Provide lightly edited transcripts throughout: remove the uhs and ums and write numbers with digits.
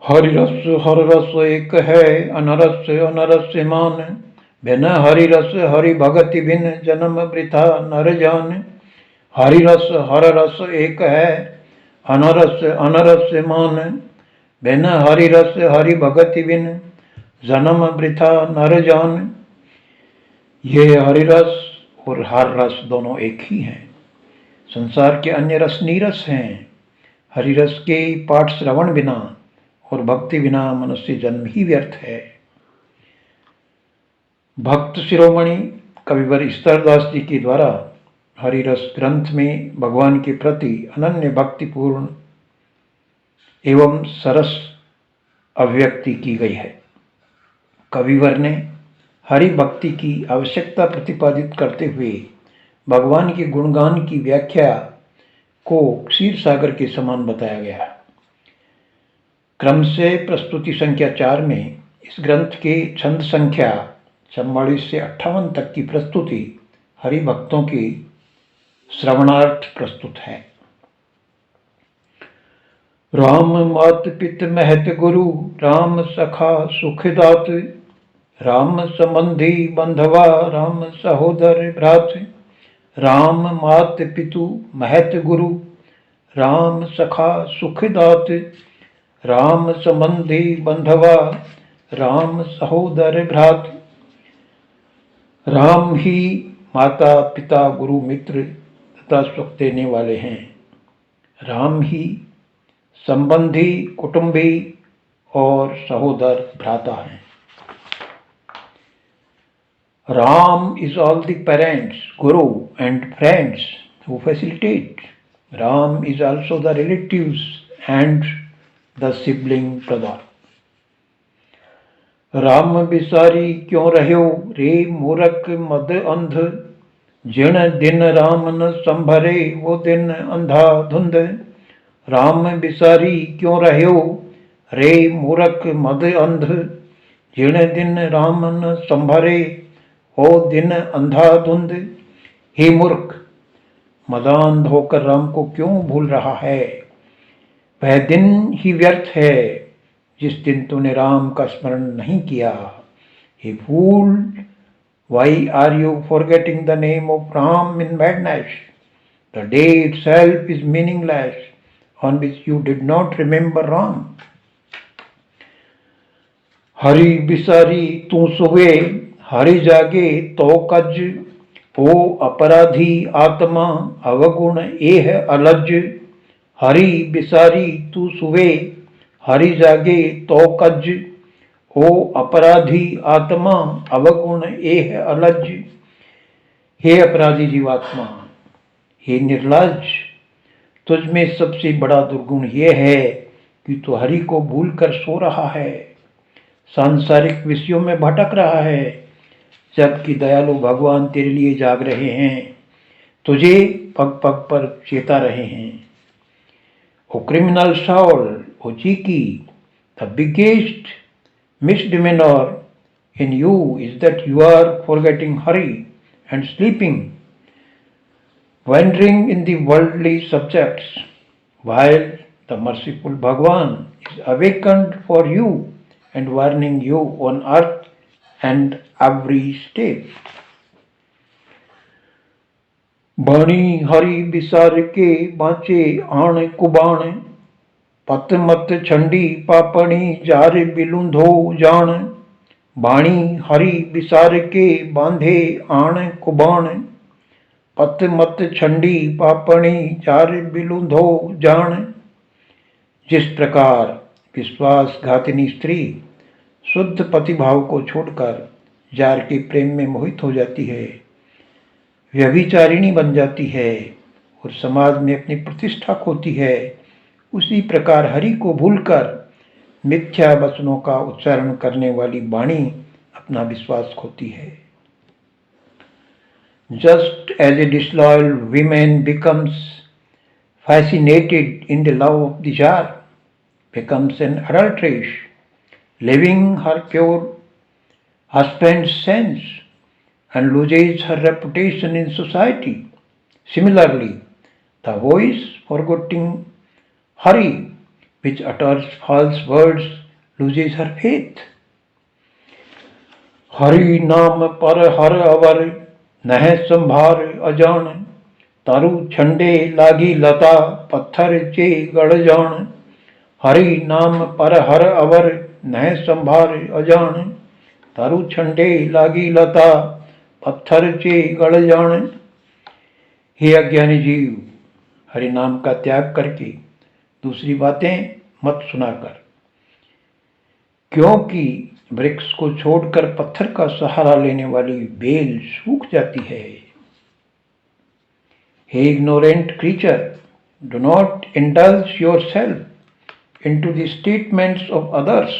हर रस एक है, अनरस अनरस मान। बिन हरि रस हरि भगति बिन, जन्म वृथा नर जान। हर रस एक है, अनरस अनरस मान। बिन हरि रस हरि भगति बिन, जन्म वृथा नर जान। ये हरि रस और हर रस दोनों एक ही हैं। संसार के अन्य रस नीरस हैं। हरि रस के पाठ श्रवण बिना और भक्ति बिना मनुष्य जन्म ही व्यर्थ है। भक्त शिरोमणि कविवर ईश्वरदास जी के द्वारा हरिरस ग्रंथ में भगवान के प्रति अनन्य भक्तिपूर्ण एवं सरस अभिव्यक्ति की गई है। कविवर ने हरि भक्ति की आवश्यकता प्रतिपादित करते हुए भगवान के गुणगान की व्याख्या को क्षीर सागर के समान बताया गया। क्रम से प्रस्तुति संख्या 4 में इस ग्रंथ के छंद संख्या 44 से 58 तक की प्रस्तुति हरि भक्तों की श्रवणार्थ प्रस्तुत है। राम मात पित महत गुरु, राम सखा सुखदात। राम संबंधी बंधवा, राम सहोदर भ्रात। राम मात पितु महत गुरु, राम सखा सुखदात। राम संबंधी बंधवा, राम सहोदर भ्रात। राम ही माता पिता गुरु मित्र तथा सुख देने वाले हैं। राम ही संबंधी कुटुंबी और सहोदर भ्राता हैं। Ram is all the parents, guru and friends who facilitate. Ram is also the relatives and the sibling brother. Ram बिसारी क्यों रह्यो रे मूरख मद अंध, जिन दिन राम न संभरे वो दिन अंधा धुंध। राम बिसारी क्यों रह्यो रे मूरख मद अंध, जिन दिन राम न संभरे ओ दिन अंधाधुंध। हे मूर्ख, मदांध होकर राम को क्यों भूल रहा है? वह दिन ही व्यर्थ है जिस दिन तूने राम का स्मरण नहीं किया। हे फूल, why are you forgetting the name of Ram in madness? The day itself is meaningless on which you did not remember Ram. Hari बिसारी तू सुवे, हरि जागे तो कज। ओ अपराधी आत्मा अवगुण एह अलज। हरि बिसारी तू सुवे, हरि जागे तो कज। ओ अपराधी आत्मा अवगुण एह अलज। हे अपराधी जीवात्मा, हे निर्लज, तुझ में सबसे बड़ा दुर्गुण यह है कि तू हरि को भूलकर सो रहा है, सांसारिक विषयों में भटक रहा है, जबकि दयालु भगवान तेरे लिए जाग रहे हैं, तुझे पग पग पर चेता रहे हैं। Oh criminal Saul, oh cheeky, the biggest misdemeanor in you is that you are forgetting Hari and sleeping, wandering in the worldly subjects, while the merciful Bhagwan is awakened for you and warning you on earth and every step. बाणी हरि बिसार के बाँचे आण कुबाण, पत मत छंडी पापणी jar बिलुंधो जान। बाणी हरि बिसार के बांधे आण कुबाण, पत मत छंडी पापणी जार बिलुंधो जान। जिस प्रकार विश्वासघातिनी स्त्री शुद्ध पतिभाव को छोड़कर जार के प्रेम में मोहित हो जाती है, व्यभिचारिणी बन जाती है और समाज में अपनी प्रतिष्ठा खोती है, उसी प्रकार हरि को भूलकर मिथ्या वचनों का उच्चारण करने वाली वाणी अपना विश्वास खोती है। Just as a disloyal woman becomes fascinated in the love of the jar, becomes an adulteress, leaving her pure husband's sense and loses her reputation in society. Similarly, the voice forgetting Hari which utters false words loses her faith. Hari नाम पर हर अवर नह संभार अजान तारू छंडे लागी लता पत्थर चे गड़ जान हरि नाम पर हर अवर नह संभार अजान तारू छंडे लागी लता पत्थर चे गड़ जान। हे अज्ञानी जीव, हरि नाम का त्याग करके दूसरी बातें मत सुना कर, क्योंकि वृक्ष को छोड़कर पत्थर का सहारा लेने वाली बेल सूख जाती है। हे ignorant creature, do not indulge yourself into the statements of others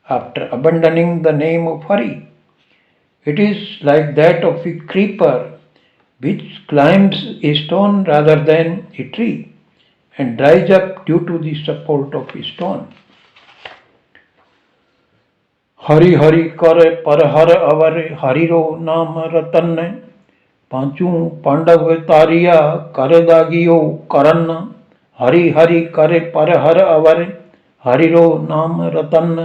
after abandoning the name of Hari. It is like that of a creeper which climbs a stone rather than a tree and dries up due to the support of a stone. Hari Hari कर पर हर अवर हरिरो नाम रतन पांचू पांडव तारिया कर दागियो करन हरि हरि कर पर हर अवर हरिरो नाम रतन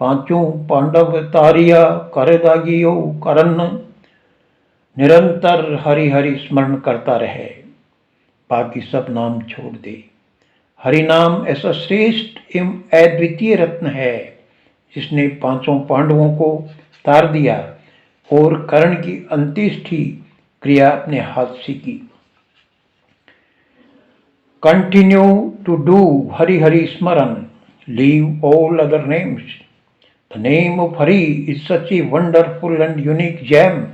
पांचू पांडव तारिया कर दागियो करन। निरंतर हरि हरि स्मरण करता रहे, बाकी सब नाम छोड़ दे। हरि नाम ऐसा श्रेष्ठ एवं अद्वितीय रत्न है जिसने पांचों पांडवों को तार दिया और कर्ण की अंत्येष्टि क्रिया अपने हाथ से की। Continue to do Hari Hari smaran, leave all other names. The name of Hari is such a wonderful and unique gem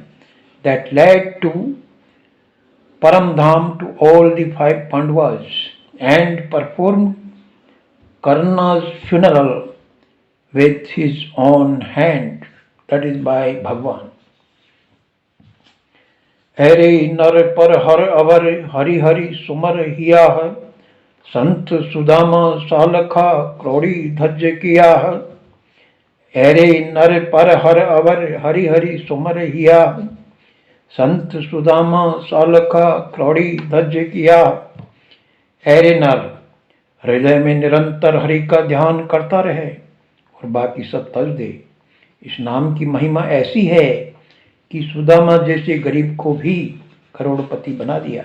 that led to Paramdham to all the 5 Pandavas and performed Karna's funeral with his own hand, that is by Bhagwan. अरे नर पर हर अवर हरि हरि सुमर हिया संत सुदामा सालखा क्रोड़ी धज किया। अरे नर पर हर अवर हरि हरि सुमर हिया संत सुदामा सालखा क्रोड़ी धज किया। ऐरे नर, हृदय में निरंतर हरि का ध्यान करता रहे और बाकी सब तज दे। इस नाम की महिमा ऐसी है कि सुदामा जैसे गरीब को भी करोड़पति बना दिया।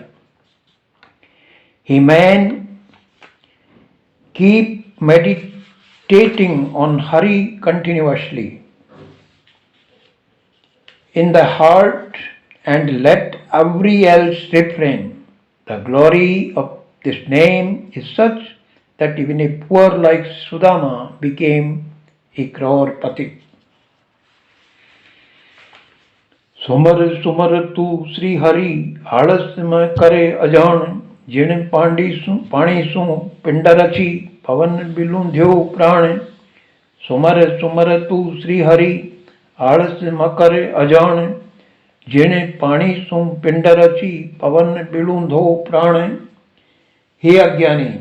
He man keep meditating on Hari continuously in the heart and let every else refrain. The glory of this name is such that even a poor like Sudama became a crorepati. सुमर सुमर तू श्री हरि आलस में करे अजान जिन पाणी सु पिंड रची पवन बिलूंध्यो प्राण। सुमर सुमर तू श्री हरि आलस में करे अजान जिने पानी सु पिंड रची पवन बिलूंधो प्राण। हे अज्ञानी,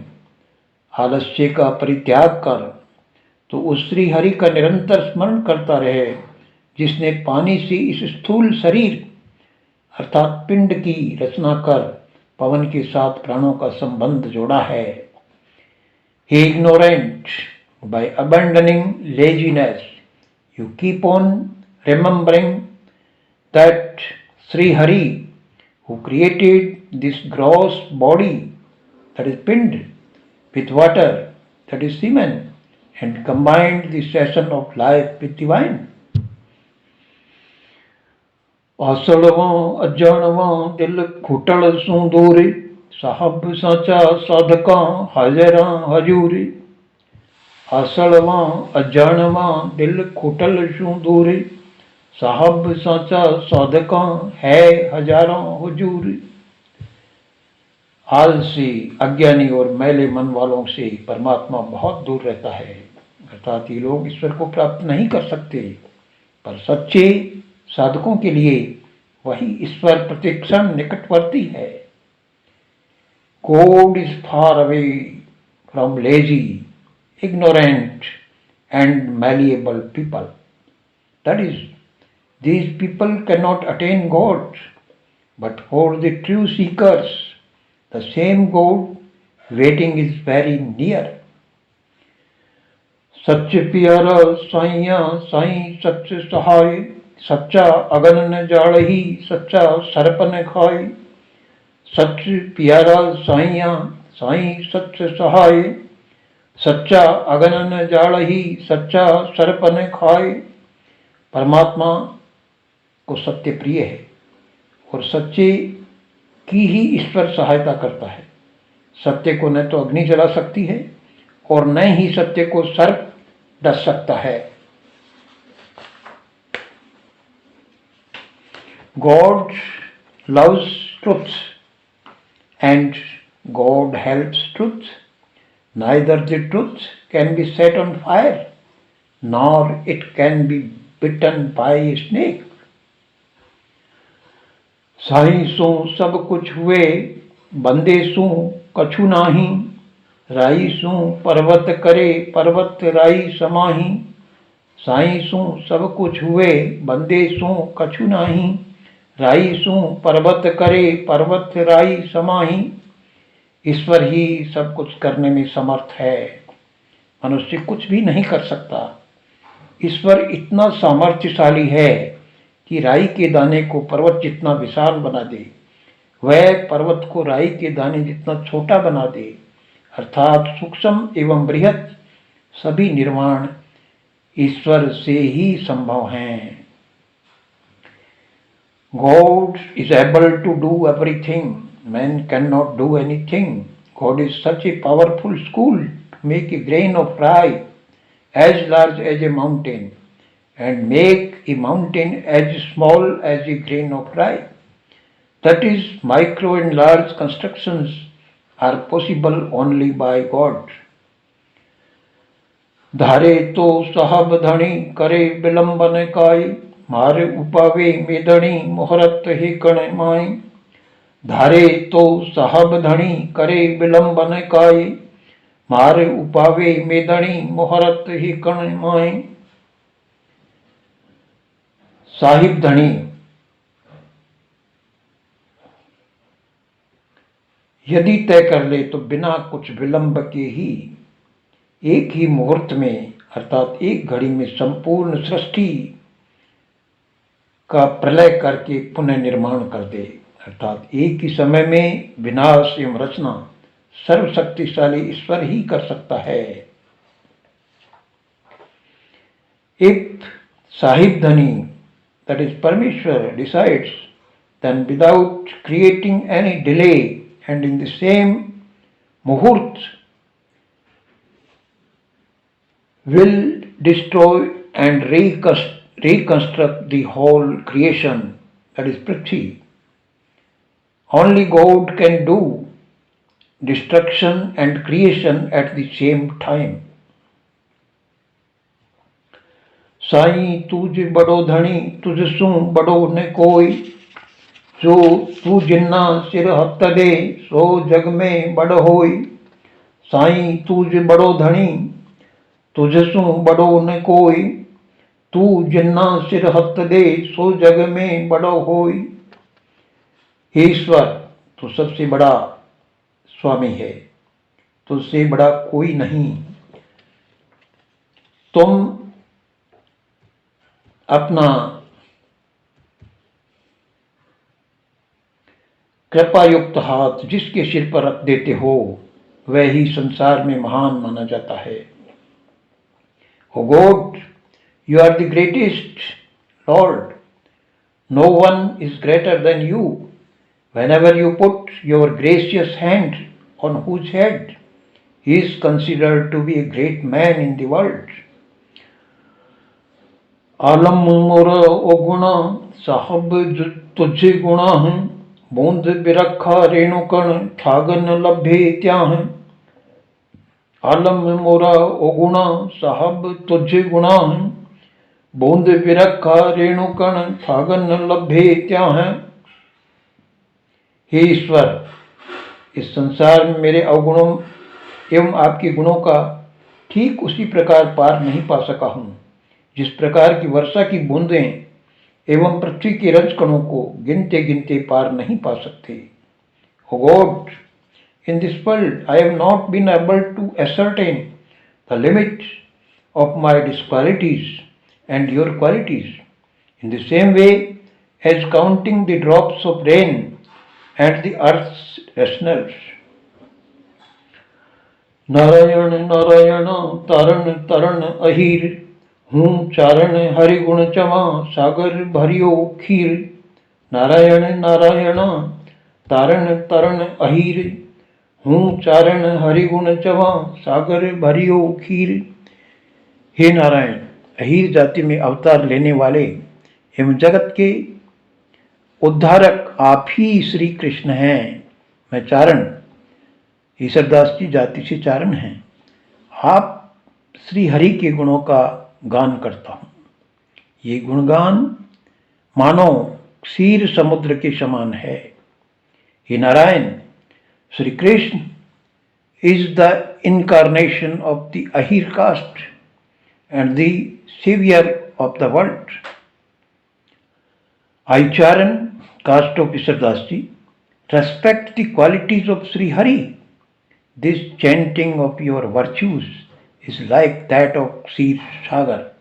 आलस्य का परित्याग कर तो उस श्री हरि का निरंतर स्मरण करता रहे जिसने पानी से इस स्थूल शरीर अर्थात पिंड की रचना कर पवन के साथ प्राणों का संबंध जोड़ा है। हे ignorant, by abandoning laziness you keep on remembering that Sri Hari, who created this gross body, that is pind, with water, that is semen, and combined the session of life with divine. आसड़वां अजानवां दिल खुटल सू दूरी साहब साचा साधकां हाजरां हजूरी। आसड़वां अजानवां दिल खुटल सू दूरी साहब साचा साधकां है हजारों हुजूर। आलसी, अज्ञानी और मैले मन वालों से परमात्मा बहुत दूर रहता है, अर्थात ये लोग ईश्वर को प्राप्त नहीं कर सकते, पर सच्चे साधकों के लिए वही ईश्वर प्रतिक्षण निकटवर्ती है। God is far away from lazy, ignorant and malleable people. That is, these people cannot attain God, but for the true seekers, the same God waiting is very near. सच प्यारा साइया साई सच सहाय, सच्चा अगन न जाड़ही सच्चा सरपन खाए। सच प्यारा साइया साई सच सहाय, सच्चा अगन न जाड़ही सच्चा सरपन खाए। परमात्मा को सत्य प्रिय है और सच्चे की ही ईश्वर सहायता करता है। सत्य को न तो अग्नि जला सकती है और न ही सत्य को सर्प डस सकता है। God loves truth and God helps truth. Neither the truth can be set on fire, nor it can be bitten by a snake. साई सो सब कुछ हुए, बंदे सो कछु नाही। राई सो पर्वत करे, पर्वत राई समाही। साई सो सब कुछ हुए, बंदे सो कछु नाही। राई सो पर्वत करे, पर्वत राई समाही। ईश्वर ही सब कुछ करने में समर्थ है, मनुष्य कुछ भी नहीं कर सकता। ईश्वर इतना सामर्थ्यशाली है कि राई के दाने को पर्वत जितना विशाल बना दे, वह पर्वत को राई के दाने जितना छोटा बना दे। अर्थात सूक्ष्म एवं बृहत सभी निर्माण ईश्वर से ही संभव हैं। God is able to do everything. Man cannot do anything. God is such a powerful school to make a grain of rye as large as a mountain and make a mountain as small as a grain of rye. That is, micro and large constructions are possible only by God. धारे तो साहब धनी करे विलंबन काय, मारे उपावे मेदणी मुहूर्त ही कण माई। धारे तो साहब धनी करे विलंबन काय, मारे उपावे मेदणी मुहूर्त ही कण माई। साहिब धनी यदि तय कर ले तो बिना कुछ विलंब के ही एक ही मुहूर्त में अर्थात एक घड़ी में संपूर्ण सृष्टि का प्रलय करके पुनः निर्माण कर दे। अर्थात एक ही समय में विनाश एवं रचना सर्वशक्तिशाली ईश्वर ही कर सकता है। If Sahib Dhani, that is Parmeshwar, decides, then without creating any delay and in the same muhurt will destroy and reconstruct the whole creation, that is Prithvi. Only God can do destruction and creation at the same time. Sai तुझ बड़ो धनी तुझसू बड़ो न कोई, जो तू जिन्ना सिर हत्त दे सो जग में बड़ होई। साई तुझ बड़ो धनी तुझसू बड़ो न कोई, तू जिन्ना सिर हत्त दे सो जग में बड़ो होई। हे ईश्वर, तू सबसे बड़ा स्वामी है, तुझसे बड़ा कोई नहीं। तुम अपना कृपायुक्त हाथ जिसके सिर पर रख देते हो वह ही संसार में महान माना जाता है। O God, you are the greatest Lord. No one is greater than you. Whenever you put your gracious hand on whose head, he is considered to be a great man in the world. आलम मोरा ओ गुणा साहब तुझे गुणा है, बूंद बिरखा रेणुकण ठागन लभे त्याह। आलम मोरा ओ गुणा साहब तुझे गुणा है, बूंद बिरखा रेणुकण ठागन लभे त्याह। हे ईश्वर, इस संसार में मेरे अवगुणों एवं आपके गुणों का ठीक उसी प्रकार पार नहीं पा सका हूं जिस प्रकार की वर्षा की बूंदें एवं पृथ्वी के रज कणों को गिनते गिनते पार नहीं पा सकते। O God, in this world I have not been able to ascertain the limit of my disqualities and your qualities, in the same way as counting the drops of rain and the earth's rationals. Narayan Narayan तारण तरण अहीर, हूँ चारण हरिगुण चमा सागर भरियो खीर। नारायण नारायण तारण तरण अहीर, हूँ चारण हरिगुण चमा सागर भरियो खीर। हे नारायण, अहीर जाति में अवतार लेने वाले एवं जगत के उद्धारक आप ही श्री कृष्ण हैं। मैं चारण ईश्वरदास जी जाति से चारण हैं। आप श्री हरि के गुणों का गान करता हूँ। ये गुणगान मानो क्षीर समुद्र के समान है। हे Narayan, Shri Krishna is the incarnation of the Ahir caste and the savior of the world. I, Charan, caste of Ishwardas ji, respect the qualities of Sri Hari. This chanting of your virtues is like that of Ksir Sagar.